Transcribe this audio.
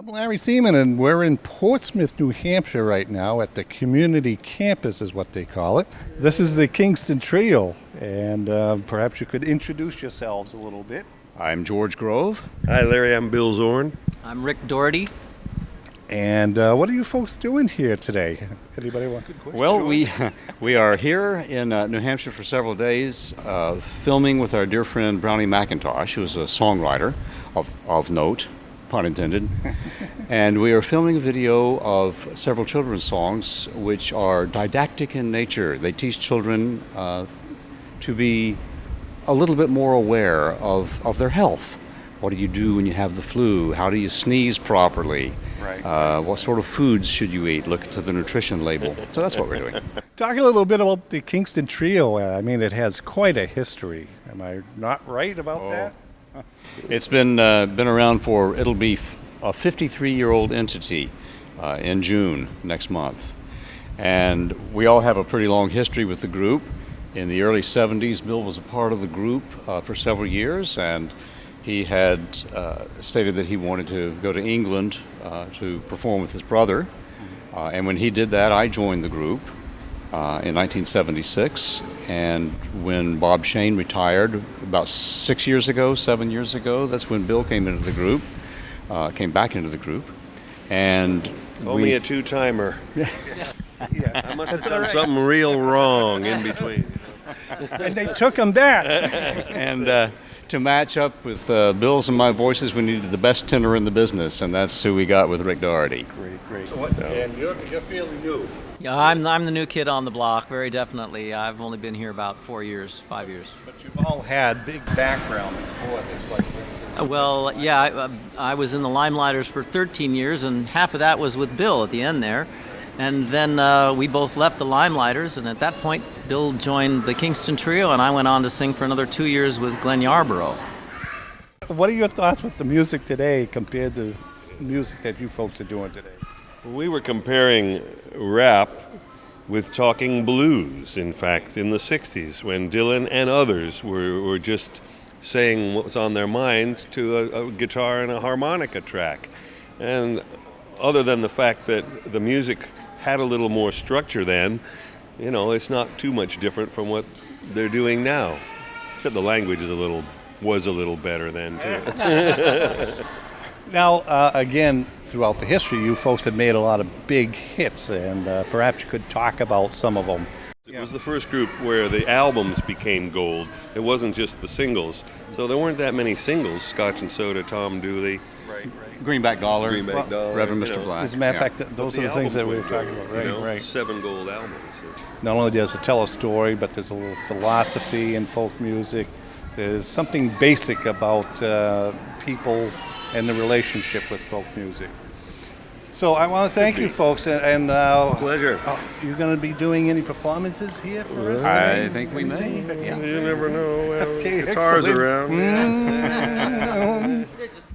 I'm Larry Seaman, and we're in Portsmouth, New Hampshire right now at the community campus is what they call it. This is the Kingston Trio, and perhaps you could introduce yourselves a little bit. I'm George Grove. Hi, Larry. I'm Bill Zorn. I'm Rick Dougherty. And what are you folks doing here today? Anybody want a question? Well, we are here in New Hampshire for several days, filming with our dear friend Brownie MacIntosh, who is a songwriter of note, pun intended. And we are filming a video of several children's songs which are didactic in nature. They teach children to be a little bit more aware of their health. What do you do when you have the flu? How do you sneeze properly? Right. What sort of foods should you eat? Look to the nutrition label. So that's what we're doing. Talk a little bit about the Kingston Trio. I mean, it has quite a history. Am I not right about that? It's been around for, it'll be a 53-year-old entity in June next month. And we all have a pretty long history with the group. In the early 70s, Bill was a part of the group for several years, and he had stated that he wanted to go to England to perform with his brother. And when he did that, I joined the group in 1976. And when Bob Shane retired about 7 years ago, that's when Bill came into the group, came back into the group. And Only a two-timer. Yeah. I must have done something real wrong in between. And they took him back. And to match up with Bill's and my voices, we needed the best tenor in the business, and that's who we got with Rick Dougherty. Great. And you're fairly new. Yeah, I'm the new kid on the block, very definitely. I've only been here about 5 years. But you've all had big background before this, like this. Well, yeah, I was in the Limelighters for 13 years, and half of that was with Bill at the end there. And then we both left the Limelighters, and at that point, Bill joined the Kingston Trio, and I went on to sing for another 2 years with Glenn Yarborough. What are your thoughts with the music today compared to the music that you folks are doing today? We were comparing rap with talking blues, in fact, in the 60s, when Dylan and others were just saying what was on their mind to a guitar and a harmonica track. And other than the fact that the music had a little more structure then, you know, it's not too much different from what they're doing now. Except the language was a little better then, too. Now, again, throughout the history, you folks have made a lot of big hits, and perhaps you could talk about some of them. It was the first group where the albums became gold. It wasn't just the singles. So there weren't that many singles. Scotch and Soda, Tom Dooley. Greenback Dollar, Dollar, Reverend Mr. Black. As a matter of fact, those are the things that we were talking about. Right. 7 gold albums. Not only does it tell a story, but there's a little philosophy in folk music. There's something basic about people and the relationship with folk music. So I want to thank you folks, and Pleasure. You're going to be doing any performances here for us I today? think we may. Yeah. You never know. Well, Okay, guitars excellent. around. Mm. They're just